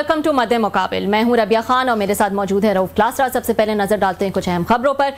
Welcome to मध्य मुकाबिल। मैं हूं रबिया खान और मेरे साथ मौजूद है रऊफ क्लासरा। सबसे पहले नजर डालते हैं कुछ अहम खबरों पर।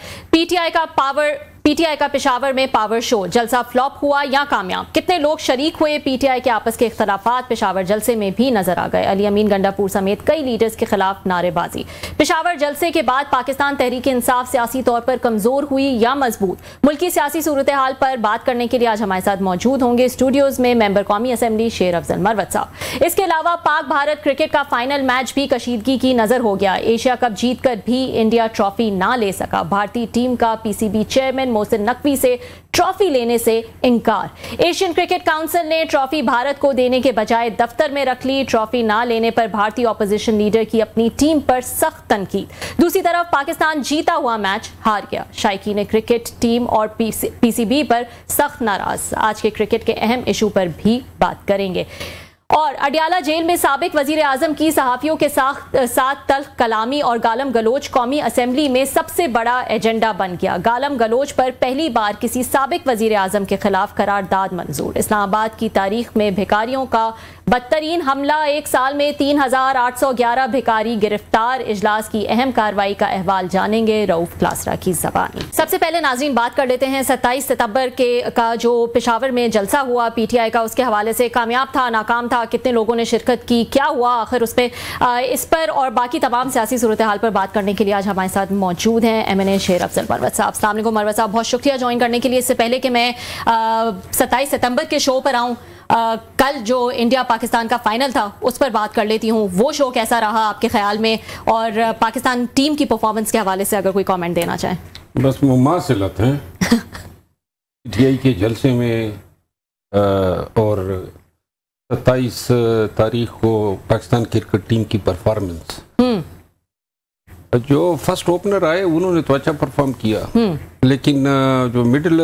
पीटीआई का पेशावर में पावर शो, जलसा फ्लॉप हुआ या कामयाब? कितने लोग शरीक हुए? पीटीआई के आपस के इख्तलाफात पेशावर जलसे में भी नजर आ गए। अली अमीन गंडापुर समेत कई लीडर्स के खिलाफ नारेबाजी। पेशावर जलसे के बाद पाकिस्तान तहरीक इंसाफ सियासी तौर पर कमजोर हुई या मजबूत? मुल्की सियासी सूरत हाल पर बात करने के लिए आज हमारे साथ मौजूद होंगे स्टूडियोज में मेंबर कौमी असेंबली शेर अफजल मरवत साहब। इसके अलावा पाक भारत क्रिकेट का फाइनल मैच भी कशीदगी की नजर हो गया। एशिया कप जीतकर भी इंडिया ट्रॉफी ना ले सका। भारतीय टीम का पीसीबी चेयरमैन मोहसिन नकवी से ट्रॉफी लेने से इनकार। एशियन क्रिकेट काउंसिल ने ट्रॉफी भारत को देने के बजाय दफ्तर में रख ली। ट्रॉफी ना लेने पर भारतीय ऑपोजिशन लीडर की अपनी टीम पर सख्त तनकीद। दूसरी तरफ पाकिस्तान जीता हुआ मैच हार गया। शायकीन क्रिकेट टीम और पीसीबी पर सख्त नाराज। आज के क्रिकेट के अहम इशू पर भी बात करेंगे। और अडियाला जेल में साबिक वजीर आजम की सहाफियों के साथ तल्ख कलामी और गालम गलोच कौमी असेंबली में सबसे बड़ा एजेंडा बन गया। गालम गलोच पर पहली बार किसी साबिक वजीर आजम के खिलाफ करारदाद मंजूर। इस्लामाबाद की तारीख में भिखारियों का बदतरीन हमला, एक साल में 3811 भिखारी गिरफ्तार। इजलास की अहम कार्रवाई का अहवाल जानेंगे रऊफ क्लासरा की जबानी। सबसे पहले नाज़रीन बात कर लेते हैं 27 सितंबर का जो पेशावर में जलसा हुआ पीटीआई का, उसके हवाले से कामयाब था, नाकाम था, कितने लोगों ने शिरकत की, क्या हुआ आखिर उसमें, इस पर और बाकी तमाम सियासी सूरत हाल पर बात करने के लिए आज हमारे साथ मौजूद हैं MNA शेर अफजल मरवत साहब। अस्सलाम वालेकुम मरवत साहब, बहुत शुक्रिया ज्वाइन करने के लिए। इससे पहले कि मैं 27 सितंबर के शो पर आऊँ, कल जो इंडिया पाकिस्तान का फाइनल था उस पर बात कर लेती हूँ। वो शो कैसा रहा आपके ख्याल में, और पाकिस्तान टीम की परफॉर्मेंस के हवाले से अगर कोई कमेंट देना चाहें। बस मुमासिलत हैं पीटीआई के जलसे में, और 27 तारीख को पाकिस्तान क्रिकेट टीम की परफॉर्मेंस, जो फर्स्ट ओपनर आए उन्होंने तो अच्छा परफॉर्म किया, लेकिन जो मिडिल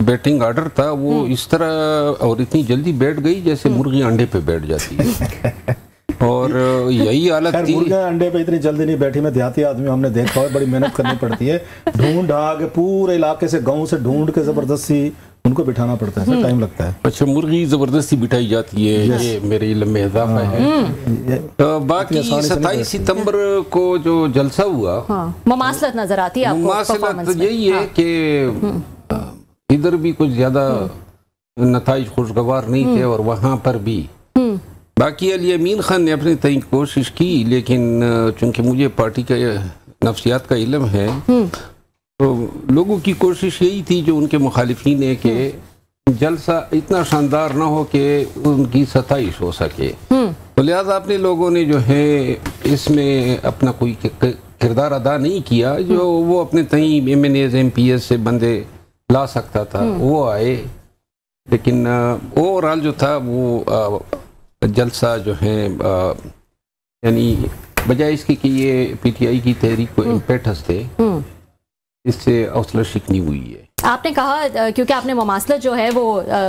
बैटिंग ऑर्डर था वो इस तरह और इतनी जल्दी बैठ गई जैसे मुर्गी अंडे पे बैठ जाती है। और यही हालत थी। मुर्गा अंडे पे इतनी जल्दी नहीं बैठी। मैं देहाती आदमी, हमने देखा है, बड़ी मेहनत करनी पड़ती है। ढूंढ के पूरे इलाके से, गांव से ढूंढ के जबरदस्ती उनको बिठाना पड़ता है, टाइम लगता है। अच्छा, मुर्गी जबरदस्ती बिठाई जाती है, ये मेरे इल्म में इजाफा है। बाकी 27 सितंबर को जो जलसा हुआ, मुमासलत नजर आती है आपको? मुमासलत यही है कि इधर भी कुछ ज्यादा नताइज खुशगवार नहीं थे और वहां पर भी। बाकी अली अमीन खान ने अपनी तय कोशिश की, लेकिन चूंकि मुझे पार्टी के नफ्सियात का इल्म है, तो लोगों की कोशिश यही थी जो उनके मुखालिफिन है कि जलसा इतना शानदार ना हो कि उनकी सताइश हो सके। तो लिहाजा अपने लोगों ने जो है इसमें अपना कोई किरदार अदा नहीं किया। जो वो अपने तई MNAs MPs से बंदे ला सकता था वो आए, लेकिन ओवरऑल जो था वो जलसा जो है, यानी बजाय इसके कि ये पीटीआई की तहरीक को इम्पेटस थे, इससे हौसला शिकनी हुई है। आपने कहा, क्योंकि आपने मुमासलत जो है वो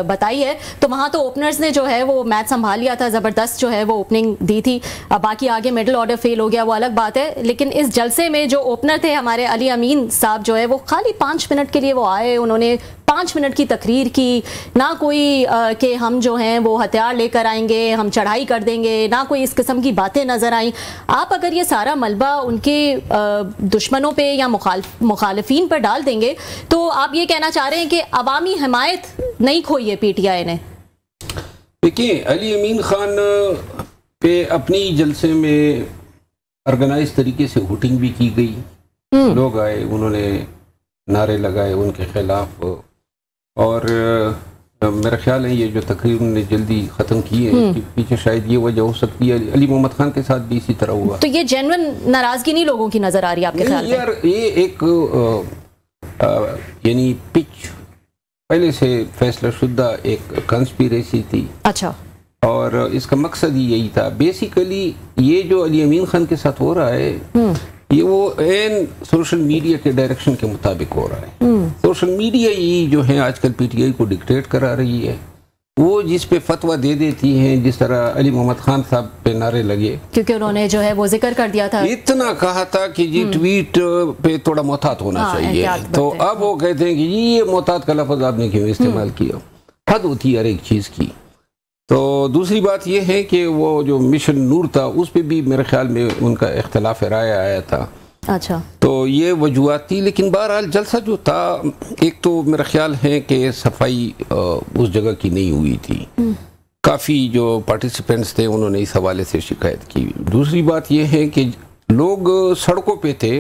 बताई है, तो वहाँ तो ओपनर्स ने जो है वो मैच संभाल लिया था, ज़बरदस्त जो है वो ओपनिंग दी थी। बाकी आगे मिडिल ऑर्डर फेल हो गया, वो अलग बात है। लेकिन इस जलसे में जो ओपनर थे हमारे अली अमीन साहब, जो है वो खाली 5 मिनट के लिए वो आए, उन्होंने 5 मिनट की तकरीर की। ना कोई कि हम जो हैं वो हथियार लेकर आएंगे, हम चढ़ाई कर देंगे, ना कोई इस किस्म की बातें नजर आई। आप अगर ये सारा मलबा उनके दुश्मनों पे या मुखालिफिन पर डाल देंगे, तो आप ये कहना चाह रहे हैं कि अवामी हिमायत नहीं खोई है पीटीआई ने? देखिए, अली अमीन खान पे अपनी जलसे में ऑर्गेनाइज तरीके से वोटिंग भी की गई। लोग आए, उन्होंने नारे लगाए उनके खिलाफ, और मेरा ख्याल है ये जो तकरीर उन्होंने जल्दी ख़त्म की है, इसके पीछे शायद ये वजह हो सकती है। अली मोहम्मद खान के साथ भी इसी तरह हुआ। तो ये जेन्युइन नाराजगी नहीं लोगों की नजर आ रही है आपके ख्याल में? यार, ये एक यानी पिच पहले से फैसला शुदा एक कंस्पिरेसी थी। अच्छा। और इसका मकसद ही यही था बेसिकली। ये जो अली अमीन खान के साथ हो रहा है, ये वो एन सोशल मीडिया के डायरेक्शन के मुताबिक हो रहा है। सोशल मीडिया ही जो है आजकल पीटीआई को डिक्टेट करा रही है। वो जिस पे फतवा दे देती हैं, जिस तरह अली मोहम्मद खान साहब पे नारे लगे, क्योंकि उन्होंने जो है वो जिक्र कर दिया था, इतना कहा था कि जी ट्वीट पे थोड़ा मोहतात होना चाहिए। तो अब वो कहते हैं कि जी ये मोहतात का लफ्ज आपने क्यों इस्तेमाल किया? हद होती है हर एक चीज की। तो दूसरी बात यह है कि वो जो मिशन नूर था उस पर भी मेरे ख्याल में उनका इख्तलाफ राय आया था। अच्छा, तो ये वजूहत थी, लेकिन बहरहाल जलसा जो था, एक तो मेरा ख्याल है कि सफाई उस जगह की नहीं हुई थी। काफ़ी जो पार्टिसिपेंट्स थे उन्होंने इस हवाले से शिकायत की। दूसरी बात यह है कि लोग सड़कों पे थे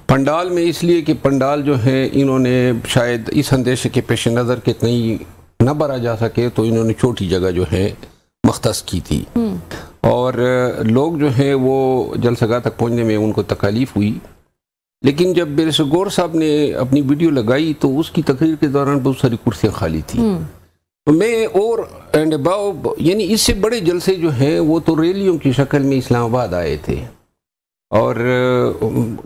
पंडाल में, इसलिए कि पंडाल जो है इन्होंने शायद इस अंदेशे के पेश नज़र के कहीं न भरा जा सके तो इन्होंने छोटी जगह जो है मख्तस की थी, और लोग जो है वो जलसगाह तक पहुंचने में उनको तकालीफ हुई। लेकिन जब बैरिस्टर गौहर साहब ने अपनी वीडियो लगाई तो उसकी तकरीर के दौरान बहुत सारी कुर्सियाँ खाली थी। तो मैं और एंड अबाव यानी इससे बड़े जलसे जो हैं वो तो रैलियों की शक्ल में इस्लामाबाद आए थे, और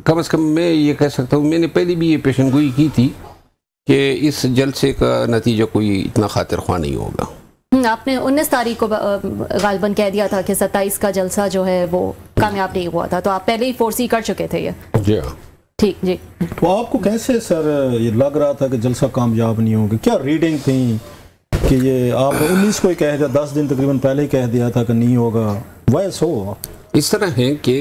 कम से कम मैं ये कह सकता हूँ, मैंने पहले भी ये पेशनगोई की थी कि इस जलसे का नतीजा कोई इतना खातिर ख्वाह नहीं होगा। आपने 19 तारीख को गालिबन कह दिया था कि 27 का जलसा जो है वो कामयाब नहीं हुआ था, तो आप पहले ही फोर्सी कर चुके थे ये। जी ठीक जी। तो आपको कैसे सर ये लग रहा था कि जलसा कामयाब नहीं होगा? क्या रीडिंग थी कि ये आप 19 को ही कह दिया, 10 दिन तकरीबन पहले ही कह दिया था कि नहीं होगा? वैसे हो इस तरह है कि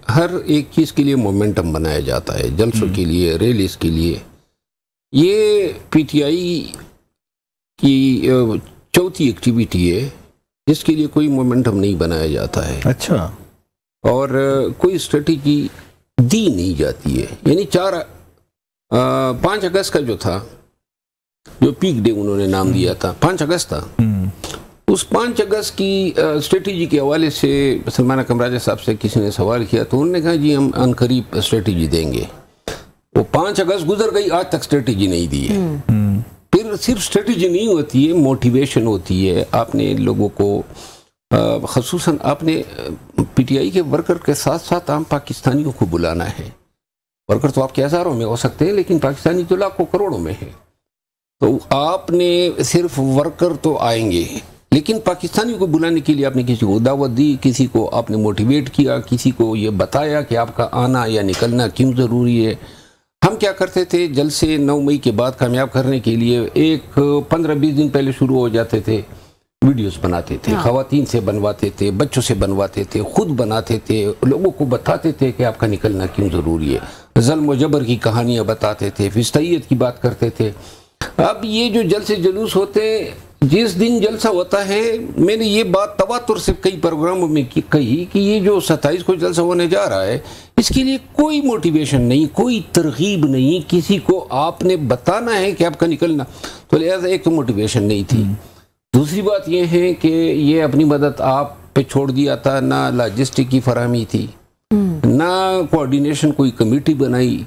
हर एक चीज़ के लिए मोमेंटम बनाया जाता है, जलसों के लिए, रैलीज के लिए। ये पीटीआई की चौथी एक्टिविटी है जिसके लिए कोई मोमेंटम नहीं बनाया जाता है। अच्छा। और कोई स्ट्रेटजी दी नहीं जाती है। यानी 5 अगस्त का जो था, जो पीक डे उन्होंने नाम दिया था, 5 अगस्त था, उस 5 अगस्त की स्ट्रेटजी के हवाले से सलमान अकरम राजा साहब से किसी ने सवाल किया तो उन्होंने कहा जी हम अनकरीब स्ट्रेटजी देंगे। वो 5 अगस्त गुजर गई, आज तक स्ट्रेटजी नहीं दी है। फिर सिर्फ स्ट्रेटजी नहीं होती है, मोटिवेशन होती है। आपने लोगों को ख़ुसूसन आपने पीटीआई के वर्कर के साथ साथ आम पाकिस्तानियों को बुलाना है। वर्कर तो आपके हज़ारों में हो सकते हैं, लेकिन पाकिस्तानी तो लाखों करोड़ों में है। तो आपने सिर्फ वर्कर तो आएंगे, लेकिन पाकिस्तानियों को बुलाने के लिए आपने किसी को दावत दी, किसी को आपने मोटिवेट किया, किसी को ये बताया कि आपका आना या निकलना क्यों ज़रूरी है। हम क्या करते थे, जलसे 9 मई के बाद कामयाब करने के लिए एक 15-20 दिन पहले शुरू हो जाते थे, वीडियोस बनाते थे, ख़वातीन से बनवाते थे, बच्चों से बनवाते थे, खुद बनाते थे, लोगों को बताते थे कि आपका निकलना क्यों ज़रूरी है। ज़ल्म व जबर की कहानियाँ बताते थे, फिस्तैयत की बात करते थे। अब ये जो जलसे जुलूस होते, जिस दिन जलसा होता है, मैंने ये बात तवातुर से कई प्रोग्रामों में कही कि ये जो 27 को जलसा होने जा रहा है, इसके लिए कोई मोटिवेशन नहीं, कोई तरगीब नहीं, किसी को आपने बताना है कि आपका निकलना, तो लिहाजा एक तो मोटिवेशन नहीं थी। दूसरी बात यह है कि ये अपनी मदद आप पे छोड़ दिया था, ना लॉजिस्टिक की फराहमी थी, ना कोऑर्डिनेशन कोई कमेटी बनाई,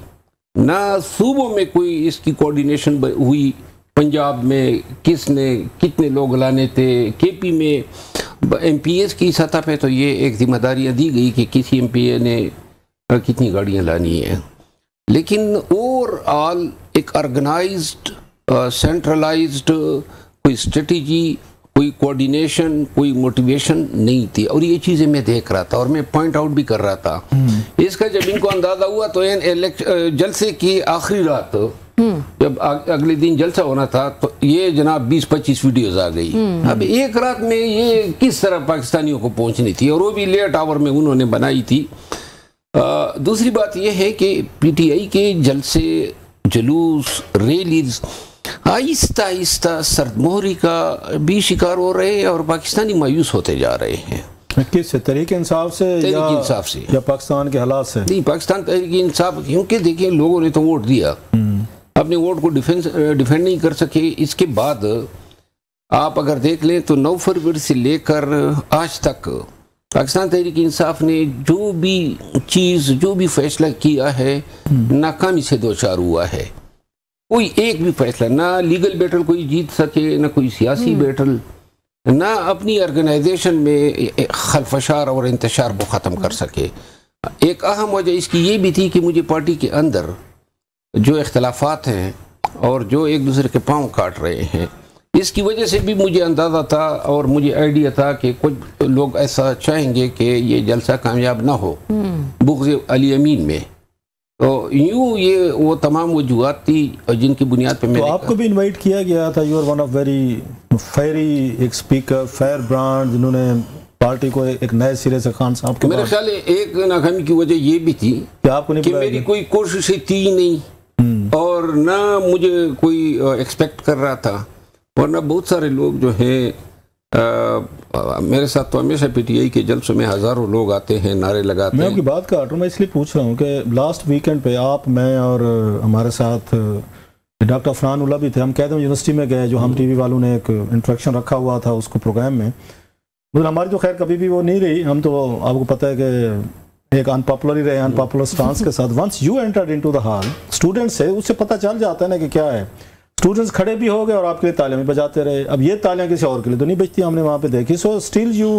ना सूबों में कोई इसकी कोऑर्डिनेशन हुई। पंजाब में किसने कितने लोग लाने थे, केपी में एमपीएस की सतह पे तो ये एक जिम्मेदारियां दी गई कि किसी एमपीए ने कितनी गाड़ियां लानी है, लेकिन ओवरऑल एक ऑर्गेनाइज्ड सेंट्रलाइज्ड कोई स्ट्रेटजी, कोई कोऑर्डिनेशन, कोई मोटिवेशन नहीं थी। और ये चीज़ें मैं देख रहा था और मैं पॉइंट आउट भी कर रहा था। इसका जब इनको अंदाज़ा हुआ तो जलसे की आखिरी रात जब अगले दिन जलसा होना था तो ये जनाब 20-25 वीडियोस आ गई। अब एक रात में ये किस तरह पाकिस्तानियों को पहुंचनी थी, और वो भी लेट आवर में उन्होंने बनाई थी। दूसरी बात यह है कि पीटीआई के जलसे, जुलूस, रैलीज आहिस्ता आहिस्ता सरदमोहरी का भी शिकार हो रहे हैं और पाकिस्तानी मायूस होते जा रहे हैं। किससे? तहरीक इंसाफ से या पाकिस्तान के हालात से? नहीं, पाकिस्तान तहरीक इंसाफ, क्योंकि देखिए लोगों ने तो वोट दिया, अपने वोट को डिफेंड नहीं कर सके। इसके बाद आप अगर देख लें तो 9 फरवरी से लेकर आज तक पाकिस्तान तहरीक इंसाफ ने जो भी चीज़, जो भी फैसला किया है, नाकामी से दो चार हुआ है। कोई एक भी फैसला, ना लीगल बैटल कोई जीत सके, ना कोई सियासी बैटल, ना अपनी ऑर्गेनाइजेशन में खलफशार और इंतशार को ख़त्म कर सके। एक अहम वजह इसकी ये भी थी कि मुझे पार्टी के अंदर जो इख्तलाफात हैं और जो एक दूसरे के पाँव काट रहे हैं, इसकी वजह से भी मुझे अंदाज़ा था और मुझे आइडिया था कि कुछ लोग ऐसा चाहेंगे कि ये जलसा कामयाब ना हो, बुग़्ज़ अली अमीन में। तो यूं ये वो तमाम वजूहात थी जिनकी बुनियाद पे तो मैंने आपको भी इनवाइट किया गया था। You are one of very fiery एक स्पीकर, फेयर ब्रांड, जिन्होंने पार्टी को एक नए सिरे से खान साहब के मेरे ख्याल है एक नाकामी की वजह ये भी थी कि आपको नहीं कि बुलाया मेरी गया? कोई कोशिशें थी नहीं और ना मुझे कोई एक्सपेक्ट कर रहा था, वरना बहुत सारे लोग जो हैं मेरे साथ तो हमेशा पीटीआई के जलसों में हजारों लोग आते हैं, नारे लगाते हैं। मैं आपकी बात काट रहा हूँ, मैं इसलिए पूछ रहा हूँ कि लास्ट वीकेंड पे आप, मैं और हमारे साथ डॉक्टर अफरान उल्ला भी थे। हम कहते हैं यूनिवर्सिटी में गए, जो हम टीवी वालों ने एक इंट्रैक्शन रखा हुआ था उसको प्रोग्राम में, मतलब हमारी तो खैर कभी भी वो नहीं रही। हम तो आपको पता है कि एक अनपॉपुलर ही रहे, अनपॉपुलर स्टांस के साथ। Once you entered into the hall, students से उससे पता चल जाता है ना कि क्या है। स्टूडेंट्स खड़े भी हो गए और आपके लिए तालियां भी बजाते रहे। अब ये तालियां किसी और के लिए तो नहीं बजती, हमने वहां पे देखी। सो स्टिल यू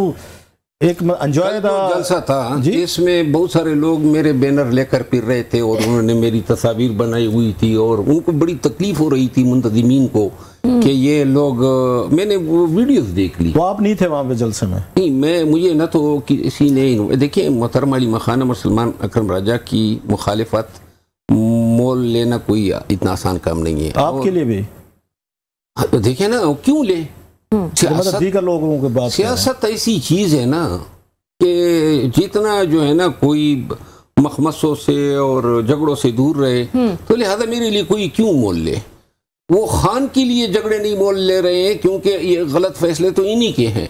एक एंजॉय द जलसा था जिसमें बहुत सारे लोग मेरे बैनर लेकर फिर रहे थे और उन्होंने मेरी तस्वीर बनाई हुई थी और उनको बड़ी तकलीफ हो रही थी मुंतजिमीन को कि ये लोग, मैंने वो वीडियोस देख ली। तो आप नहीं थे वहां पे जलसे में? नहीं, मैं मुझे न तो किसी ने, देखिए मोहतरमा अली मखानम और सलमान अकरम राजा की मुखालिफत मोल लेना कोई इतना आसान काम नहीं है। आपके लिए भी देखिए ना, क्यों ले, मतलब दीगर लोगों के बात, सियासत ऐसी चीज है ना कि जितना जो है ना कोई मखमसों से और झगड़ों से दूर रहे, तो लिहाजा मेरे लिए कोई क्यों मोल ले। वो खान के लिए झगड़े नहीं मोल ले रहे हैं क्योंकि ये गलत फैसले तो इन्हीं के हैं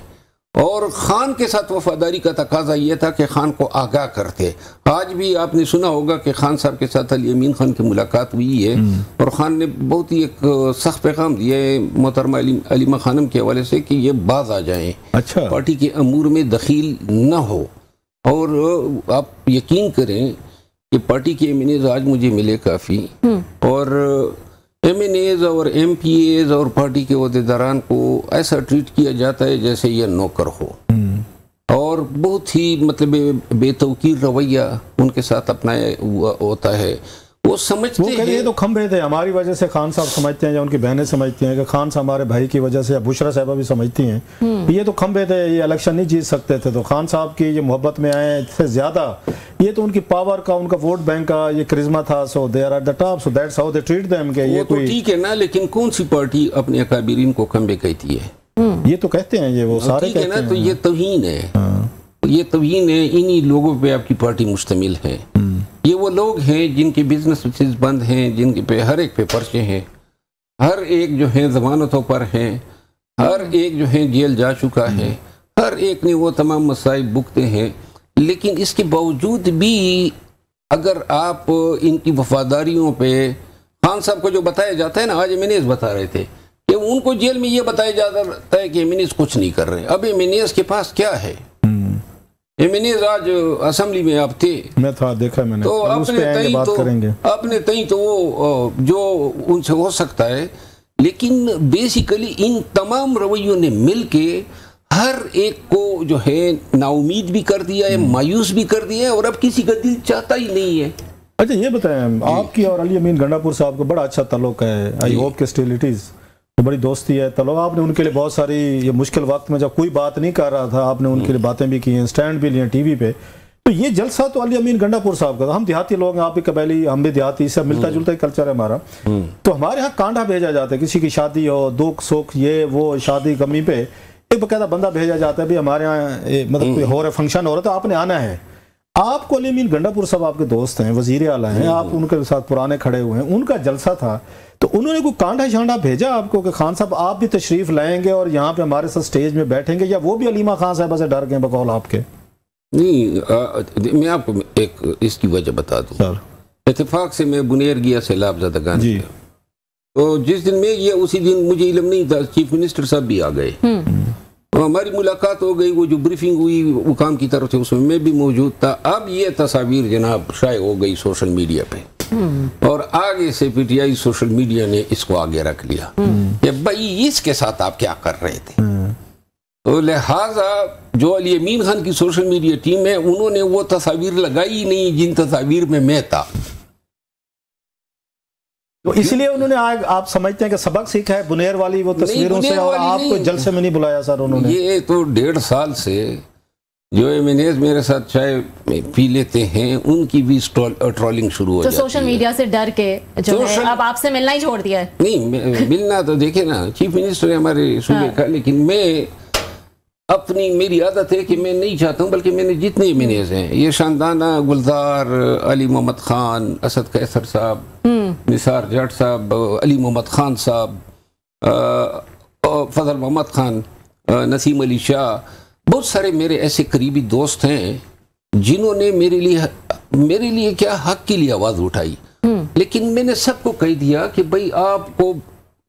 और खान के साथ वफादारी का तकाजा ये था कि खान को आगाह करते। आज भी आपने सुना होगा कि खान साहब के साथ अली अमीन खान की मुलाकात हुई है और खान ने बहुत ही एक सख्त पैगाम दिया है मोहतरमा अली मखानम के हवाले से कि ये बाज आ जाएं, अच्छा, पार्टी के अमूर में दखील न हो। और आप यकीन करें कि पार्टी के एमएनएज आज मुझे मिले काफ़ी, और एमएनएज और एमपीएज और पार्टी के अहदेदारान को ऐसा ट्रीट किया जाता है जैसे ये नौकर हो, और बहुत ही मतलब बेतौकीर रवैया उनके साथ अपनाया हुआ होता है। वो समझते हैं, ये तो खंभे थे हमारी वजह से, खान साहब समझते हैं या उनकी बहनें समझती हैं कि खान साहब हमारे भाई की वजह से, या बुशरा साहबा भी समझती हैं ये तो खंभे थे, ये इलेक्शन नहीं जीत सकते थे। तो खान साहब की ये मोहब्बत में आए इससे ज्यादा ये तो उनकी पावर का, उनका वोट बैंक का ये करिश्मा था। So they are at the top, so that's how they treat them. के ये तो ठीक है ना, लेकिन कौन सी पार्टी अपने अकाबिरीन को खंभे कहती है? ये तो कहते हैं, ये वो सारे कहते हैं। तो ये तौहीन है, ये तौहीन है। इन्हीं लोगों पे आपकी पार्टी मुश्तमिल है। ये वो लोग हैं जिनके बिजनेस बंद हैं, जिनके पे हर एक पे पर्चे हैं, हर एक जो है जमानतों पर हैं, हर एक जो है जेल जा चुका है, हर एक ने वो तमाम मसाइब भुगते हैं। लेकिन इसके बावजूद भी अगर आप इनकी वफादारियों पे, खान साहब को जो बताया जाता है ना, आज एमएनएज बता रहे थे कि उनको जेल में ये बताया जाता है कि एमएनएज कुछ नहीं कर रहे। अब एमएनएज के पास क्या है? एमएनएज आज असेंबली में आप थे, मैं था, देखा मैंने, तो अपने तई तो वो जो उनसे हो सकता है। लेकिन बेसिकली इन तमाम रवैयों ने मिलके हर एक को जो है नाउमीद भी कर दिया है, मायूस भी कर दिया है, और अब किसी का दिल चाहता ही नहीं है। अच्छा ये बताएं, आपकी और अली अमीन गंडापुर साहब को बड़ा अच्छा ताल्लुक है, आई होप के स्टिल इट इज, बड़ी दोस्ती है। तलो आपने उनके लिए बहुत सारी, ये मुश्किल वक्त में जब कोई बात नहीं कर रहा था, आपने उनके लिए बातें भी की हैं, स्टैंड भी लिए टीवी पे। तो ये जलसा तो अली अमीन गंडापुर साहब का था। हम देहाती लोग हैं, आप भी कबैली, हम भी देहाती, इससे मिलता जुलता ही कल्चर है हमारा। तो हमारे यहाँ कांटा भेजा जाता है, किसी की शादी हो, दुख सुख, ये वो शादी गमी पे एक बकायदा बंदा भेजा जाता है, भी हमारे यहाँ मतलब कोई हो रहा फंक्शन हो रहा है तो आपने आना है। आपको अली अमीन गंडापुर साहब आपके दोस्त हैं, वजीर आला हैं, आप उनके साथ पुराने खड़े हुए हैं, उनका जलसा था, तो उन्होंने कोई कांटा शांडा भेजा आपको कि खान साहब आप भी तशरीफ लाएंगे और यहाँ पे हमारे साथ स्टेज में बैठेंगे, या वो भी अलीमा खान साहब से डर गए बकौल आपके? नहीं, मैं आपको एक इसकी वजह बता दूं सर। इत्तेफाक से मैं बुनेर गया सैलाब ज़दगान जी, तो जिस दिन में ये, उसी दिन मुझे इल्म नहीं था, चीफ मिनिस्टर साहब भी आ गए, हमारी मुलाकात हो गई। वो जो ब्रीफिंग हुई वो काम की तरफ से, उसमें मैं भी मौजूद था। अब ये तस्वीर जनाब शाये हो गई सोशल मीडिया पे, और आगे से पीटीआई सोशल मीडिया ने इसको आगे रख लिया कि भाई इसके साथ आप क्या कर रहे थे। तो लिहाजा जो अली अमीन खान की सोशल मीडिया टीम है, उन्होंने वो तस्वीर लगाई नहीं जिन तस्वीर में मैं था। तो इसलिए उन्होंने आप समझते हैं कि सबक सीखा है बुनेर वाली वो तस्वीरों से, और आपको जलसे में नहीं बुलाया सर उन्होंने? ये तो 1.5 साल से जो एमिनेज मेरे साथ चाय पी लेते हैं उनकी भी ट्रोलिंग शुरू हो तो जाती है। सोशल मीडिया से डर के जो है अब आपसे मिलना ही छोड़ दिया है। नहीं, मिलना तो देखे ना, चीफ मिनिस्टर है हमारे सूबे का, लेकिन मैं मेरी आदत है कि मैं नहीं चाहता हूँ, बल्कि मैंने जितने एमिनेज हैं, ये शानदाना, गुलजार, अली मोहम्मद खान, असद कैसर साहब, निसार जट साहब, अली मोहम्मद खान साहब, फजल मोहम्मद खान, नसीम अली शाह, बहुत सारे मेरे ऐसे करीबी दोस्त हैं जिन्होंने मेरे लिए क्या हक के लिए आवाज उठाई। लेकिन मैंने सबको कह दिया कि भाई आपको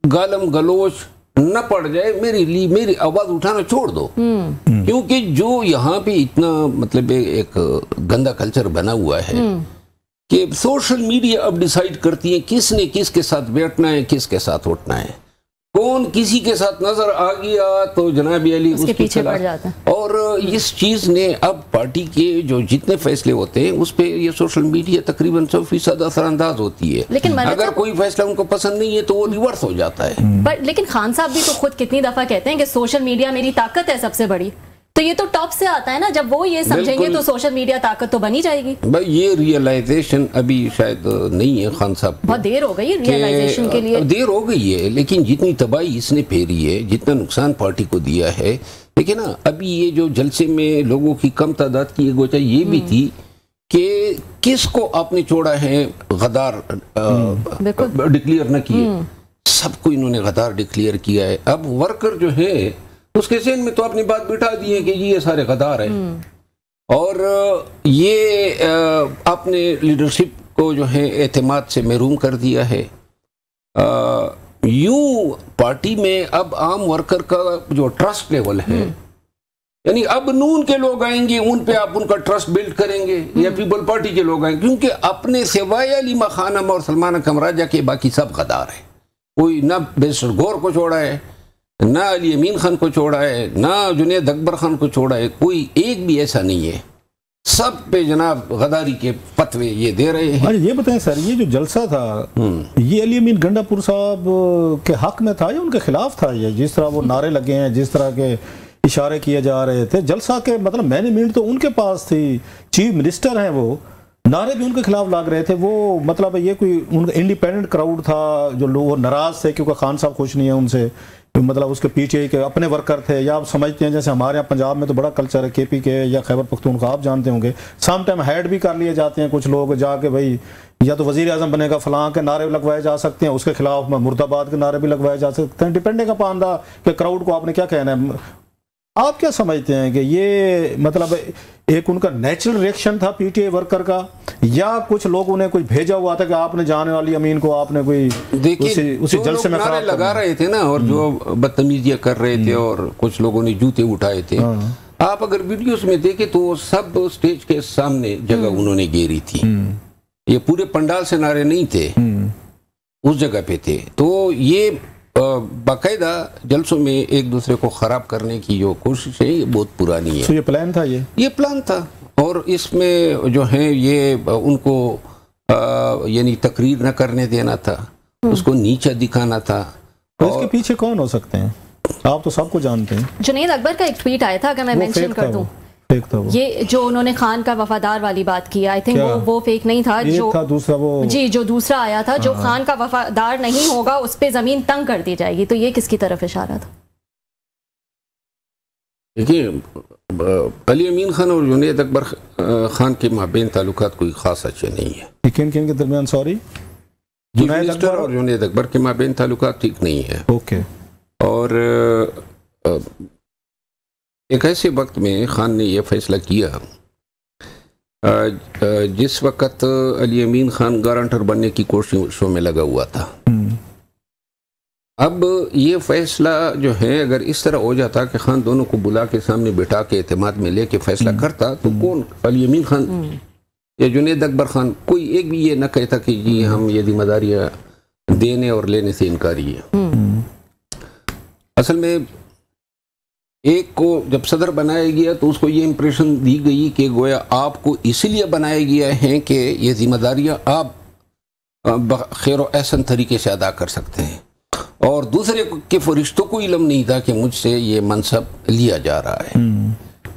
गालम गलोच न पड़ जाए, मेरी आवाज उठाना छोड़ दो, क्योंकि जो यहाँ पे इतना मतलब एक गंदा कल्चर बना हुआ है कि सोशल मीडिया अब डिसाइड करती है किसने किसके साथ बैठना है, किसके साथ उठना है, कौन किसी के साथ नजर आ गया तो जनाब अली उसके पीछे पड़ जाता है। और इस चीज ने अब पार्टी के जो जितने फैसले होते हैं उस पे ये सोशल मीडिया तकरीबन 100% असरअंदाज होती है। लेकिन अगर कोई फैसला उनको पसंद नहीं है तो वो रिवर्स हो जाता है। पर लेकिन खान साहब भी तो खुद कितनी दफा कहते हैं कि सोशल मीडिया मेरी ताकत है सबसे बड़ी, तो ये तो टॉप से आता है ना, जब वो ये समझेंगे तो सोशल मीडिया ताकत तो बनी जाएगी। भाई ये रियलाइजेशन अभी शायद नहीं है खान साहब, बहुत देर हो गई रियलाइजेशन के लिए, देर हो गई है, लेकिन जितनी तबाही इसने फेरी है, जितना नुकसान पार्टी को दिया है, लेकिन ना अभी ये जो जलसे में लोगों की कम तादाद की एक वजह ये भी थी कि किसको आपने छोड़ा है गद्दार डिक्लेयर न किए, सबको इन्होंने गद्दार डिक्लेयर किया है। अब वर्कर जो है उसके ज़हन में तो अपनी बात बिठा दी है कि ये सारे गद्दार हैं, और ये आपने लीडरशिप को जो है एतमाद से महरूम कर दिया है। यूं पार्टी में अब आम वर्कर का जो ट्रस्ट लेवल है, यानी अब नून के लोग आएंगे उन पे आप उनका ट्रस्ट बिल्ड करेंगे या पीपल पार्टी के लोग आएंगे, क्योंकि अपने सिवाय अली खानम और सलमान कमराजा के बाकी सब गद्दार हैं। कोई ना बेशर गौर को छोड़ा है, ना अली अमीन खान को छोड़ा है, ना जुनेद अकबर खान को छोड़ा है, कोई एक भी ऐसा नहीं है, सब पे जनाब गद्दारी के फतवे ये दे रहे हैं। अरे ये बताएं सर, ये जो जलसा था ये अली अमीन गंडापुर साहब के हक में था या उनके खिलाफ था? ये जिस तरह वो नारे लगे हैं, जिस तरह के इशारे किए जा रहे थे, जलसा के मतलब मैनेजमेंट तो उनके पास थी, चीफ मिनिस्टर हैं वो, नारे भी उनके खिलाफ लग रहे थे। वो मतलब ये कोई उनका इंडिपेंडेंट क्राउड था, जो लोग नाराज थे क्योंकि खान साहब खुश नहीं है उनसे, मतलब उसके पीछे के अपने वर्कर थे। या आप समझते हैं जैसे हमारे यहाँ पंजाब में तो बड़ा कल्चर है, केपी के या खैबर पख्तूनख्वा आप जानते होंगे, सम टाइम हाइड भी कर लिए जाते हैं कुछ लोग जाके, भाई या तो वजीर आजम बनेगा फलां के नारे लगवाए जा सकते हैं, उसके खिलाफ मुर्दाबाद के नारे भी लगवाए जा सकते हैं, डिपेंडिंग अपॉन द के क्राउड को आपने क्या कहना है। आप क्या समझते हैं कि ये मतलब एक उनका नेचुरल रिएक्शन था पीटीआई वर्कर का, या कुछ लोगों ने कोई भेजा हुआ था कि आपने जाने वाली अमीन को आपने कोई उसी जलसे में खराब लगा रहे थे ना, और जो बदतमीजियां कर रहे थे और कुछ लोगों ने जूते उठाए थे। आप अगर वीडियोस में देखें तो सब स्टेज के सामने जगह उन्होंने घेरी थी, ये पूरे पंडाल से नारे नहीं थे, उस जगह पे थे। तो ये बाकायदा जलसों में एक दूसरे को खराब करने की जो कोशिश है ये बहुत पुरानी है। तो ये प्लान था, ये प्लान था, और इसमें जो है ये उनको यानी तकरीर न करने देना था, उसको नीचा दिखाना था। तो इसके पीछे कौन हो सकते हैं? आप तो सबको जानते हैं। जुनेद अकबर का एक ट्वीट आया था, अगर मैं मेंशन कर दूं, ये जो उन्होंने खान का वफादार वाली बात की, आई थिंक वो फेक नहीं था, जो था दूसरा वो जी जो दूसरा आया था, जो खान का वफादार नहीं होगा उस पे जमीन तंग कर दी जाएगी, तो ये किसकी तरफ इशारा था? देखिए, अली अमीन खान और जुनेद अकबर खान के माबेन ताल्लुकात कोई खास अच्छे नहीं है। किन किन के दरमियान? सॉरी, जुनेद अकबर और जुनेद अकबर के माबेन ताल्लुकात ठीक नहीं है। ओके। और एक ऐसे वक्त में खान ने यह फैसला किया जिस वक्त अली अमीन खान गारंटर बनने की कोशिशों में लगा हुआ था। अब ये फैसला जो है अगर इस तरह हो जाता कि खान दोनों को बुला के सामने बिठा के एतमाद में लेके फैसला करता, तो कौन, अली अमीन खान या जुनेद अकबर खान, कोई एक भी ये न कहता कि जी हम ये जिम्मेदारियां देने और लेने से इनकारी है। असल में एक को जब सदर बनाया गया तो उसको ये इंप्रेशन दी गई कि गोया आपको इसलिए बनाया गया है कि ये जिम्मेदारियां आप खैर व एहसन तरीके से अदा कर सकते हैं, और दूसरे के फरिश्तों को इल्म नहीं था कि मुझसे ये मनसब लिया जा रहा है।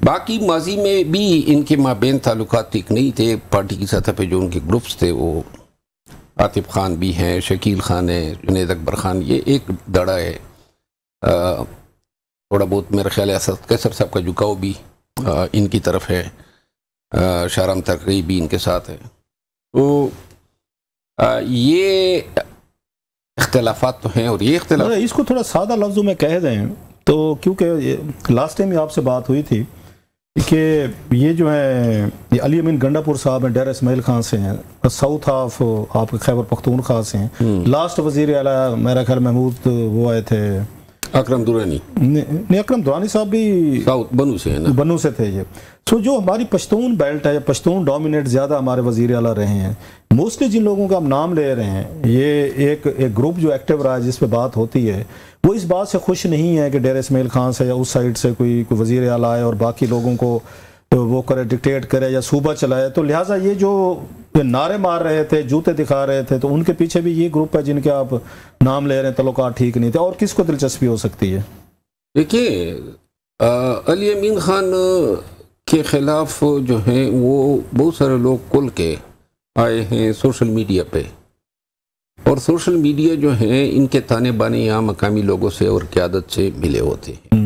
बाकी माजी में भी इनके माबेन ताल्लुकात ठीक नहीं थे। पार्टी की सतह पे जो उनके ग्रुप्स थे, वो आतिफ खान भी हैं, शकील खान है, जुनैद अकबर खान, ये एक दड़ा है। थोड़ा बहुत मेरा ख्याल है असद कैसर साहब का झुकाव भी इनकी तरफ है, शाराम तकरी भी इनके साथ है। तो ये इख्तलाफात तो हैं, और ये इख्तलाफ इसको थोड़ा सादा लफ्ज़ों में कह दें तो, क्योंकि लास्ट टाइम आपसे बात हुई थी कि ये जो है ये अली अमीन गंडापुर साहब हैं, डेरा इस्माइल खान से हैं, साउथ ऑफ आपके खैबर पख्तूनख्वा से हैं। लास्ट वज़ीर आला मेरा ख्याल महमूद वो आए थे, अकरम दुरानी नहीं, अकरम दुरानी साहब भी साउथ बनू से है ना, बनू से थे ये। सो जो हमारी पश्तून बेल्ट है, पश्तून डोमिनेट ज़्यादा हमारे वज़ीर आला रहे हैं। मोस्टली जिन लोगों का हम नाम ले रहे हैं, ये एक ग्रुप जो एक्टिव रहा है जिस पे बात होती है, वो इस बात से खुश नहीं है कि डेरा इस्माइल खान से या उस साइड से कोई वज़ीर आला आए और बाकी लोगों को वो करे, डिक्टेट करे या सूबा चलाए। तो लिहाजा ये जो नारे मार रहे थे, जूते दिखा रहे थे, तो उनके पीछे भी ये ग्रुप है जिनके आप नाम ले रहे हैं, तल्लुकात ठीक नहीं थे। और किसको दिलचस्पी हो सकती है? देखिए, अली अमीन खान के खिलाफ जो है वो बहुत सारे लोग खुल के आए हैं सोशल मीडिया पे, और सोशल मीडिया जो है इनके ताने बाने यहाँ मकामी लोगों से और क़यादत से मिले होते हैं।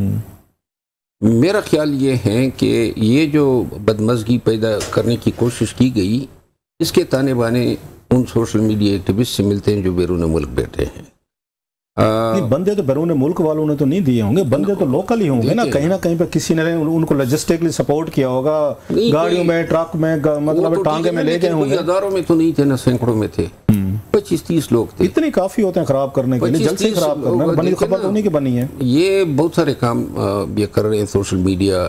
मेरा ख्याल ये है कि ये जो बदमज़गी पैदा करने की कोशिश की गई, इसके ताने बाने उन सोशल मीडिया एक्टिविस्ट से मिलते हैं जो बैरून मुल्क बैठे हैं। बंदे तो बैरून मुल्क वालों ने तो नहीं दिए होंगे, बंदे तो लोकल ही होंगे ना कहीं पे किसी ने उनको लॉजिस्टिकली सपोर्ट किया होगा, गाड़ियों में, ट्रक में, मतलब टांगे में ले गए होंगे। हज़ारों में तो नहीं थे ना, सैकड़ों में थे, 25-30 लोग थे। इतने काफी होते हैं खराब करने के लिए, जल्द से खराब करना, बनी खबर तो नहीं की बनी है। ये बहुत सारे काम ये कर रहे हैं, सोशल मीडिया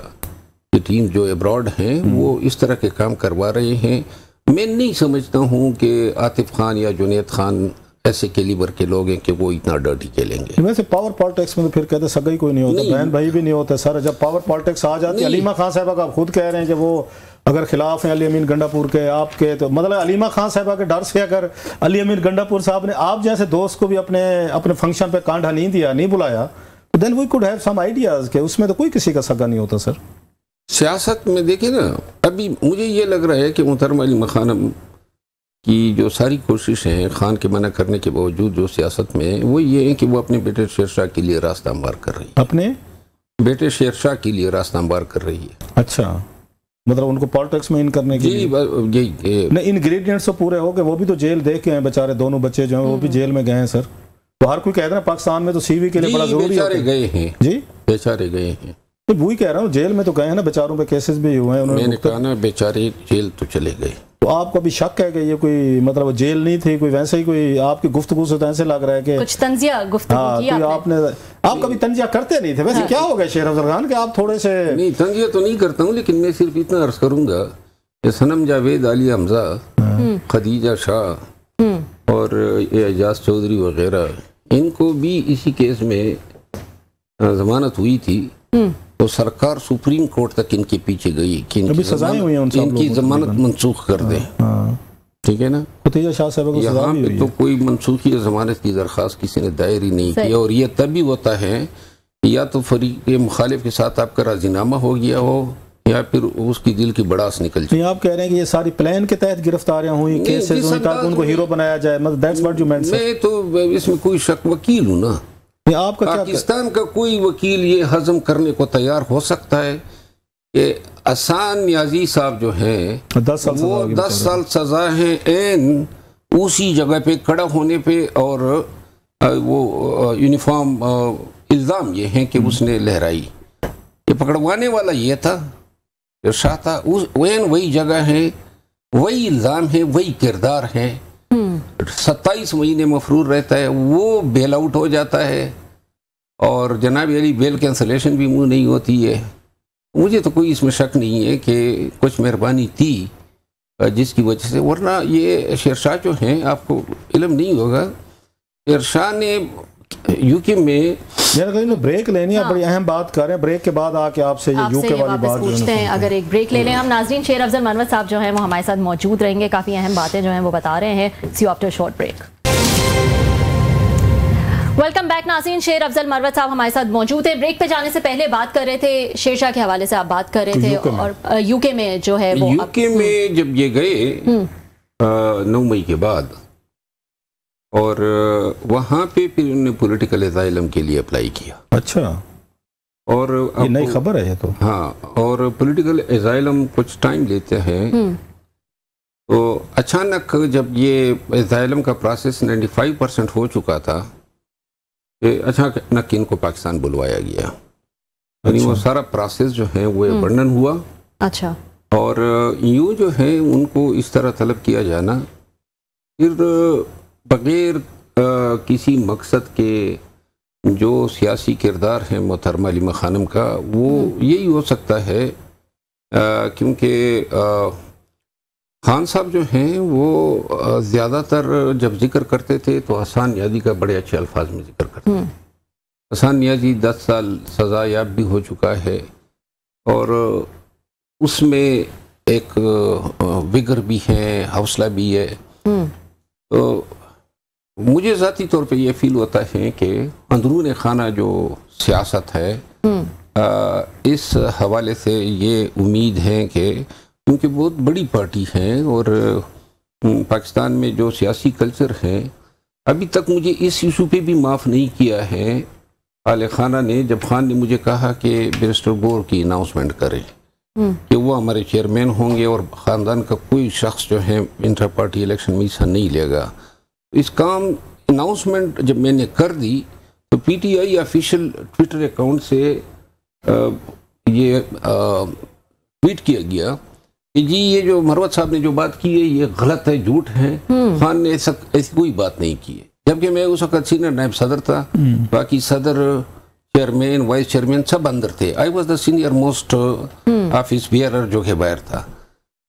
की टीम जो अब्रॉड हैं वो इस तरह के काम करवा रहे हैं। मैं नहीं समझता हूँ कि आतिफ खान या जुनैद खान ऐसे कैलिबर के लोग हैं कि वो इतना डर्टी खेलेंगे। वैसे पावर पॉलिटिक्स में तो फिर कहते सगाई कोई नहीं होता, बहन भाई भी नहीं होते सर। जब पावर पॉलिटिक्स आ जाती है, अलीमा खान साहबा का आप खुद कह रहे हैं कि वो अगर खिलाफ हैं अली अमीन गंडापुर के आपके, तो मतलब अलीमा खान साहबा के डर से अगर अली अमीन गंडापुर साहब ने आप जैसे दोस्त को भी अपने फंक्शन पे कांधा नहीं दिया, नहीं बुलाया, तो then we could have some ideas के उसमें तो कोई किसी का सगा नहीं होता सर। सियासत में देखिए ना, अभी मुझे ये लग रहा है कि मुहतरमा अली खानम की जो सारी कोशिशें हैं खान के मना करने के बावजूद जो सियासत में, वो ये है कि वो अपने बेटे शेरशाह के लिए रास्ता हमवार कर रही है, अपने बेटे शेरशाह के लिए रास्ता हमवार कर रही है। अच्छा, मतलब उनको पॉलिटिक्स में इन करने के लिए नहीं, इंग्रेडिएंट्स तो पूरे हो गए। वो भी तो जेल देख के हैं बेचारे, दोनों बच्चे जो हैं वो भी जेल में गए हैं सर। तो हर कोई कहता है पाकिस्तान में तो सीवी के लिए बड़ा जरूरी है। बेचारे गए हैं जी, बेचारे गए हैं, तो वही कह रहा हूँ, जेल में तो गए हैं ना, बेचारों पे केसेस भी हुए हैं। मैंने कहा ना, बेचारे जेल तो चले गए। तो आपको भी शक है कि ये कोई मतलब जेल नहीं थी, कोई वैसे ही कोई आपकी गुफ्तगू से तो ऐसे लग रहा है कि कुछ तंजिया गुफ्तगू की आपने? आप कभी तंजिया करते नहीं थे वैसे? क्या हो गया शेर अफजल खान के आप थोड़े से? नहीं, तंजिया तो नहीं करता हूँ, लेकिन मैं सिर्फ इतना अर्ज करूंगा कि सनम जावेद, आलिया हमजा, खदीजा शाह और एजाज चौधरी वगैरह, इनको भी इसी केस में जमानत हुई थी, तो सरकार सुप्रीम कोर्ट तक इनके पीछे गई कि इनकी जमानत मनसूख कर दे। ठीक है ना, खदीजा शाह साहब को यहाँ पे तो कोई मनसूखी जमानत की दरख्वास्त किसी ने दायर ही नहीं की, और ये तभी होता है या तो फरीक मुखालिफ के साथ आपका राजीनामा हो गया हो या फिर उसकी दिल की बड़ास निकल जाए। आप कह रहे हैं कि ये सारी प्लान के तहत गिरफ्तारियां हुई, केसेस हुए ताकि उनको हीरो बनाया जाए, मतलब that's what you meant sir. मैं तो इसमें कोई शक, वकील हूँ ना, आपका पाकिस्तान का कोई वकील ये हजम करने को तैयार हो सकता है कि अहसान नियाजी साहब जो हैं 10 साल सजा है एन उसी जगह पे खड़ा होने पे, और वो यूनिफॉर्म इल्ज़ाम ये है कि उसने लहराई, ये पकड़वाने वाला ये था, शाह था, वही जगह है, वही इल्ज़ाम है, वही किरदार है। 27 महीने मफरूर रहता है, वो बेल आउट हो जाता है, और जनाब अली बेल कैंसलेशन भी मुँह नहीं होती है। मुझे तो कोई इसमें शक नहीं है कि कुछ मेहरबानी थी जिसकी वजह से, वरना ये शेरशाह जो हैं, आपको इल्म नहीं होगा, शेरशाह ने यूके में ब्रेक लेनी है, बड़ी अहम बात कर रहे हैं, ब्रेक के बाद आके आपसे ये यूके वाली बात पूछते हैं। अगर एक ब्रेक ले लें हम। नाज़रीन, शेर अफजल मनवर साहब जो हैं वो हमारे साथ मौजूद रहेंगे, काफ़ी अहम बातें जो हैं वो बता रहे हैं। See you after short break. Welcome back नाज़रीन। शेर अफजल मरवत साहब हमारे साथ मौजूद है। ब्रेक पे जाने से पहले बात कर रहे थे, शेरशाह के हवाले से आप बात कर रहे थे, और यूके में जो है वो यूके में जब ये गए 9 मई के बाद, और वहाँ पे फिर उन्होंने पॉलिटिकल एजाइलम के लिए अप्लाई किया। अच्छा, और ये नई खबर है ये तो। हाँ, और पॉलिटिकल एजाइलम कुछ टाइम लेते हैं। तो अचानक जब ये एजाइलम का प्रोसेस 95% हो चुका था, अचानक इनको पाकिस्तान बुलवाया गया। यानी वो सारा प्रोसेस जो है वो वर्णन हुआ। अच्छा। और यूँ जो है उनको इस तरह तलब किया जाना, फिर बगैर किसी मकसद के जो सियासी किरदार है मोहतरमा अलीमा खानम का, वो यही हो सकता है क्योंकि खान साहब जो हैं वो ज़्यादातर जब जिक्र करते थे तो हसन नियाज़ी का बड़े अच्छे अल्फाज में जिक्र करते थे। हसन नियाज़ी 10 साल सज़ा याब भी हो चुका है, और उसमें एक विगर भी है, हौसला भी है। तो मुझे ज़ाती तौर पे ये फील होता है कि अंदरून खाना जो सियासत है, इस हवाले से ये उम्मीद है कि क्योंकि बहुत बड़ी पार्टी है और पाकिस्तान में जो सियासी कल्चर है, अभी तक मुझे इस इशू पे भी माफ़ नहीं किया है आले खाना ने, जब खान ने मुझे कहा कि बैरिस्टर गोर की अनाउंसमेंट करें कि वो हमारे चेयरमैन होंगे और ख़ानदान का कोई शख्स जो है इंटर पार्टी इलेक्शन में हिस्सा नहीं लेगा। इस काम अनाउंसमेंट जब मैंने कर दी तो पीटीआई ऑफिशियल ट्विटर अकाउंट से ये ट्वीट किया गया कि जी ये जो मरवत साहब ने जो बात की है ये गलत है, झूठ है, खान ने ऐसी कोई बात नहीं की है। जबकि मैं उस वक्त सीनियर नायब सदर था, बाकी सदर, चेयरमैन, वाइस चेयरमैन सब अंदर थे। I was the senior most office bearer जो के बाहर था।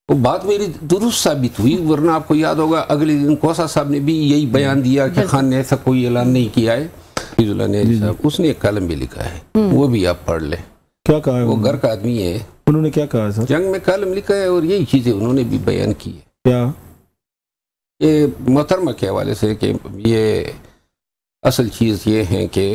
वो बात मेरी दुरुस्त साबित हुई, वरना आपको याद होगा अगले दिन कोसा साहब ने भी यही बयान दिया कि खान ने ऐसा कोई ऐलान नहीं किया है। फिजुल्लाह नियाज़ी साहब, उसने एक कलम भी लिखा है, वो भी आप पढ़ लें। क्या कहा है? वो घर का आदमी है। उन्होंने क्या कहा सर? जंग में कलम लिखा है और यही चीज़ें उन्होंने भी बयान की है। क्या? ये मोहतरमा के हवाले से कि ये असल चीज़ ये है कि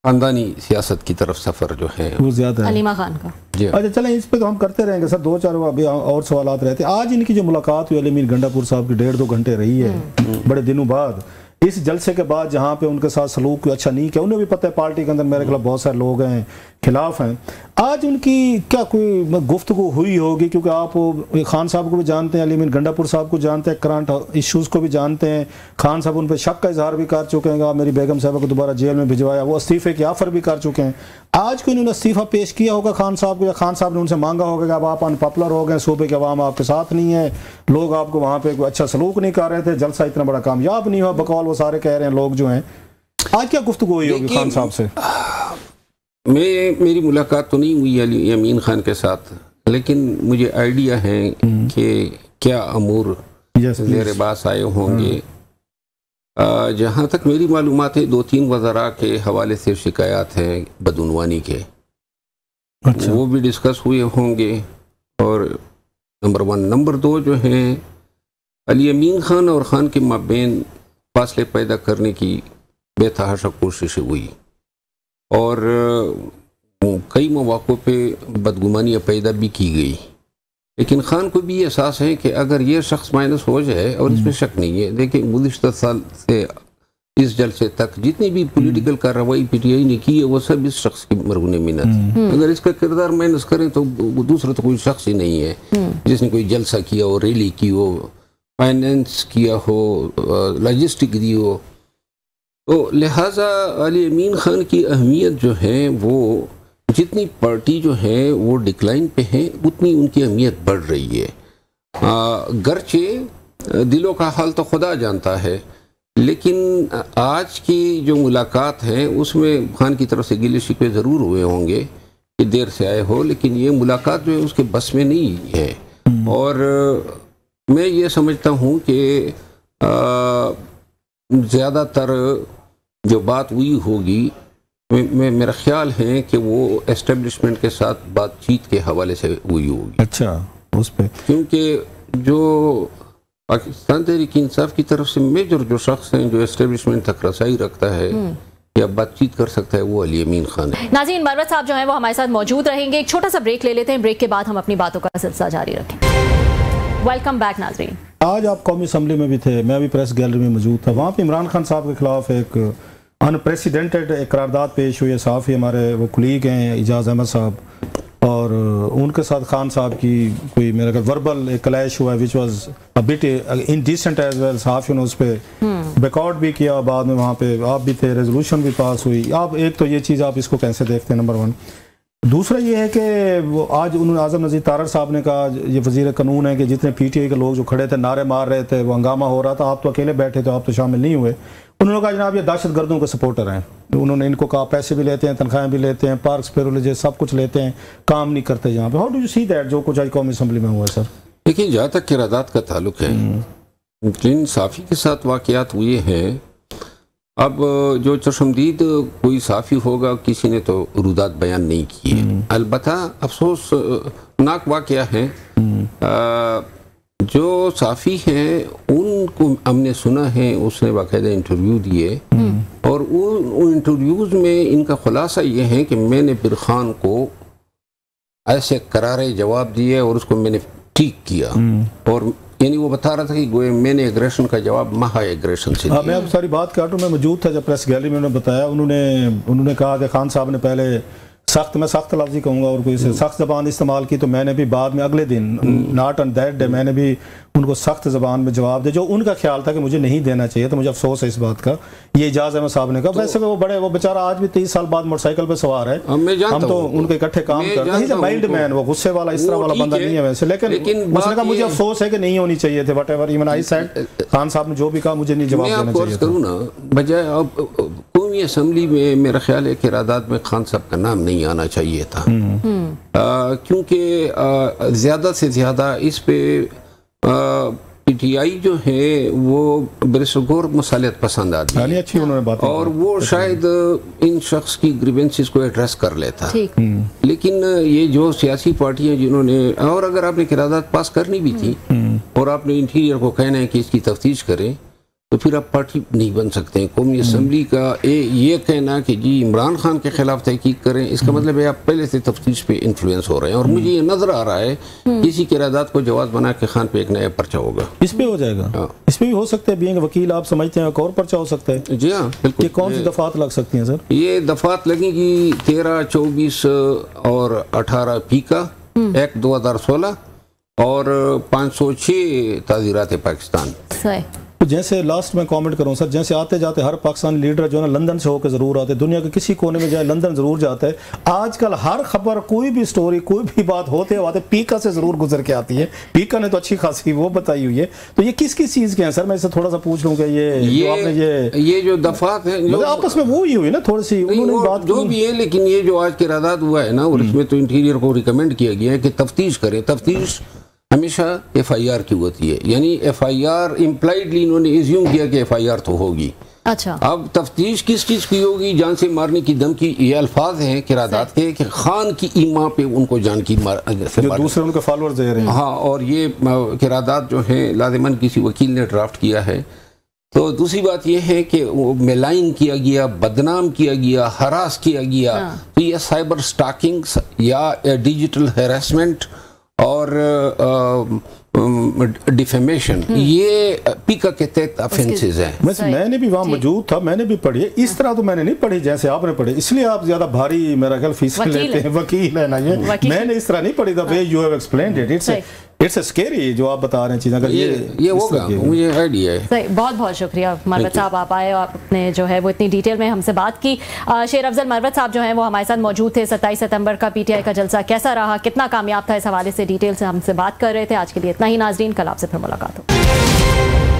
खानदानी सियासत की तरफ सफ़र जो है वो ज़्यादा है अलीमा खान का। अच्छा चलें, इस पे तो हम करते रहेंगे सर। 2-4 अभी और सवालात रहते हैं। आज इनकी जो मुलाकात हुई अली मीर गंडापुर साहब की 1.5-2 घंटे रही है बड़े दिनों बाद, इस जलसे के बाद जहाँ पे उनके साथ सलूक अच्छा नहीं किया, उन्हें भी पता है पार्टी के अंदर मेरे खिलाफ बहुत सारे लोग हैं, खिलाफ हैं। आज उनकी क्या कोई गुफ्तगू हुई होगी? क्योंकि आप खान साहब को भी जानते हैं, अली मीर गंडापुर साहब को जानते हैं, करंट इश्यूज़ को भी जानते हैं। खान साहब उन पर शक का इजहार भी कर चुके हैं, आप मेरी बेगम साहबा को दोबारा जेल में भिजवाया, वो इस्तीफे की ऑफर भी कर चुके हैं। आज को इन्होंने इस्तीफा पेश किया होगा खान साहब को, या खान साहब ने उनसे मांगा होगा कि अब आप अनपॉपुलर हो गए, सूबे के अवाम आपके साथ नहीं है, लोग आपको वहाँ पे कोई अच्छा सलूक नहीं कर रहे थे, जलसा इतना बड़ा कामयाब नहीं हुआ बकौल वो सारे कह रहे हैं लोग जो हैं। आज क्या गुफ्तगू हुई होगी खान साहब से? मेरी मुलाकात तो नहीं हुई अली यमीन खान के साथ, लेकिन मुझे आइडिया है कि क्या अमूर ज़ेर बास आए होंगे। जहाँ तक मेरी मालूमात है 2-3 वज़रा के हवाले से शिकायत हैं बदउनवानी के। अच्छा। वो भी डिस्कस हुए होंगे। और नंबर 1, नंबर 2 जो हैं अली यमीन खान और खान के माबेन फासले पैदा करने की बेतहाशा कोशिश हुई, और कई मौक़ों पे बदगुमानियाँ पैदा भी की गई। लेकिन खान को भी एहसास है कि अगर ये शख्स माइनस हो जाए, और इसमें शक नहीं है, देखिए गुज़िश्ता साल से इस जलसे तक जितनी भी पॉलिटिकल कार्रवाई पीटीआई ने की है वो सब इस शख्स की मरगून मिन्नत है। अगर इसका किरदार माइनस करें तो दूसरा तो कोई शख्स ही नहीं है जिसने कोई जलसा किया हो, रैली की हो, फाइनेंस किया हो, लॉजिस्टिक दी हो। तो लिहाजा अली यमीन खान की अहमियत जो है वो जितनी पार्टी जो है वो डिक्लाइन पे है, उतनी उनकी अहमियत बढ़ रही है। गर्चे दिलों का हाल तो खुदा जानता है, लेकिन आज की जो मुलाकात है उसमें खान की तरफ से गिले शिकवे ज़रूर हुए होंगे कि देर से आए हो, लेकिन ये मुलाकात जो है उसके बस में नहीं है। और मैं ये समझता हूँ कि ज़्यादातर जो बात हुई होगी, मेरा ख्याल है कि वो एस्टेब्लिशमेंट के साथ बातचीत के हवाले से हुई होगी। अच्छा, उस पे क्योंकि जो पाकिस्तान तहरीक इंसाफ की तरफ से मेजर जो शख्स हैं जो एस्टेब्लिशमेंट तक रसाई रखता है या बातचीत कर सकता है वो अली अमीन खान है। नाज़रीन, मरवत साहब जो हैं वो हमारे साथ मौजूद रहेंगे। एक छोटा सा ब्रेक ले लेते हैं, ब्रेक के बाद हम अपनी बातों का सिलसिला जारी रखें। वेलकम बैक नाज़रीन। आज आप कौमी असम्बली में भी थे, मैं भी प्रेस गैलरी में मौजूद था। वहाँ पे इमरान खान साहब के खिलाफ एक अनप्रेसिडेंटेड एक करारदाद पेश हुई है। सहाफ़ी हमारे वो कुलीग हैं इजाज़ अहमद साहब, और उनके साथ खान साहब की कोई मेरा ख्याल वर्बल एक क्लैश हुआ है which was a bit indecent as well. सहाफ़ियों ने उस पर बैकआउट भी किया, बाद में वहाँ पे आप भी थे, रेजोल्यूशन भी पास हुई। आप एक तो ये चीज़ आप इसको कैसे देखते हैं, नंबर वन। दूसरा ये है कि वो आज उन्होंने आज़म नज़ीर तारड़ साहब ने कहा, ये वज़ीर कानून है, कि जितने PTI के लोग जो खड़े थे नारे मार रहे थे, वो हंगामा हो रहा था, आप तो अकेले बैठे थे, आप तो शामिल नहीं हुए। उन्होंने कहा जनाब ये दहशतगर्दों के सपोर्टर हैं। उन्होंने इनको कहा पैसे भी लेते हैं, तनख्वाहें भी लेते हैं, पार्क्स प्रिविलेजेस सब कुछ लेते हैं, काम नहीं करते यहाँ पे। How do you see that जो कुछ आज कौमी असम्बली में हुआ है सर? देखिए, जहाँ तक किरादात का ताल्लुक है, जिन साफ़ी के साथ वाक़यात हुए हैं, अब जो चशमदीद कोई साफ़ी होगा, किसी ने तो रुदात बयान नहीं किए। अलबत्ता अफसोसनाक वाक़या है, जो साफ़ी हैं उनको हमने सुना है, उसने बाकायदा इंटरव्यू दिए, और उन इंटरव्यूज़ में इनका खुलासा ये है कि मैंने बिर खान को ऐसे करारे जवाब दिए और उसको मैंने ठीक किया, और यानी वो बता रहा था कि गोए मैंने एग्रेशन का जवाब महा एग्रेशन से दिया। मैं अब सारी बात काटूँ, मैं मौजूद था जब प्रेस गैलरी में उन्होंने बताया। उन्होंने कहा कि खान साहब ने पहले सख्त, मैं सख्त लफ्ज़ ही कहूँगा और कोई सख्त ज़बान इस्तेमाल की, तो मैंने भी बाद में अगले दिन नॉट ऑन दैट डे मैंने भी उनको सख्त ज़बान में जवाब दिया, जो उनका ख्याल था कि मुझे नहीं देना चाहिए। तो मुझे अफसोस है इस बात का। ये इजाज़ अहमद साहब ने कहा। वैसे वो बड़े, वो बेचारा आज भी 30 साल बाद मोटरसाइकिल पे सवार है, हम तो उनके इकट्ठे काम करते हैं। माइल्ड मैन, वो गुस्से वाला इस तरह वाला बंदा नहीं है वैसे, लेकिन उसने कहा मुझे अफसोस है कि नहीं होनी चाहिए थे। What ever even I said, Khan साहब ने जो भी कहा मुझे नहीं जवाब देना चाहिए था। बजाय अब कौमी असम्बली में मेरा ख्याल है कि किरादात में खान साहब का नाम नहीं आना चाहिए था, क्योंकि ज़्यादा से ज़्यादा इस पे PTI जो है वो बैरिस्टर गौर मसालियत पसंद आदमी, अच्छी उन्होंने बात, और वो शायद इन शख्स की ग्रीवेंसेस को एड्रेस कर लेता। लेकिन ये जो सियासी पार्टियां जिन्होंने, और अगर आपने किरादात पास करनी भी थी और आपने इंटीरियर को कहना है कि इसकी तफ्तीश करें, तो फिर आप पार्टी नहीं बन सकते हैं। कौमी असम्बली का ये कहना कि जी इमरान खान के खिलाफ तहकीक करें, इसका मतलब है आप पहले से तफ्तीश पे इन्फ्लुएंस हो रहे हैं। और मुझे ये नजर आ रहा है किसी किरादात को जवाब बना के खान पे एक नया पर्चा होगा, इस पे हो जाएगा। इस पे भी हो सकता है, बीइंग वकील आप समझते हैं एक और पर्चा हो सकता है? जी हाँ, बिल्कुल। ये कौन सी दफात लग सकती हैं सर? ये दफात लगेगी 13, 24 और 18 फी का एक्ट 2016 और 506 ताज़ीरात पाकिस्तान। तो जैसे लास्ट में कमेंट करूं सर, जैसे आते जाते हर पाकिस्तानी लीडर जो है ना लंदन से होकर जरूर आते, दुनिया के किसी कोने में जाए लंदन जरूर जाता है। आजकल हर खबर, कोई भी स्टोरी, कोई भी बात होते होते पीका से जरूर गुजर के आती है। पीका ने तो अच्छी खासी वो बताई हुई है। तो ये किस किस चीज के हैं सर? मैं इससे थोड़ा सा पूछ लूँ कि ये आपने ये जो दफात है जो आपस में वो ही हुई ना थोड़ी सी, उन्होंने बात जो भी है, लेकिन ये जो आज किरादात हुआ है ना, और इसमें तो इंटीरियर को रिकमेंड किया गया है कि तफ्तीश करें। तफ्तीश हमेशा FIR की होती है, यानी FIR इम्प्लाइडली इन्होंने एज्यूम किया कि FIR तो होगी। अच्छा, अब तफ्तीश किस चीज की होगी? जान से मारने की धमकी, ये अल्फाज हैं किरादात के कि खान की ईमा पे उनको जान की दूसरे उनके फॉलोअर्स दे रहे हैं। हाँ, और ये किरादात जो है लाजिमन किसी वकील ने ड्राफ्ट किया है। तो दूसरी बात यह है कि वो मेलाइन किया गया, बदनाम किया गया, हरास किया गया। तो ये साइबर स्टॉकिंग या डिजिटल हैरेसमेंट और डिफेमेशन, ये पीका के तहत ऑफेंसेस हैं। मैंने भी वहाँ मौजूद था, मैंने भी पढ़ी है। इस तरह तो मैंने नहीं पढ़ी जैसे आपने पढ़ी, इसलिए आप ज्यादा भारी मेरा ख्याल फीस लेते हैं। वकील है ना ये, मैंने इस तरह नहीं पढ़ी। The way you have explained it, it's scary जो आप बता रहे हैं चीज़। अगर ये होगा, मुझे आइडिया है। सही, बहुत बहुत शुक्रिया मरवत साहब, आप आए और आपने जो है वो इतनी डिटेल में हमसे बात की। शेर अफजल मरवत साहब जो हैं वो हमारे साथ मौजूद थे। 27 सितंबर का PTI का जलसा कैसा रहा, कितना कामयाब था, इस हवाले से डिटेल से हमसे बात कर रहे थे। आज के लिए इतना ही नाजरीन, कल आपसे फिर मुलाकात हो।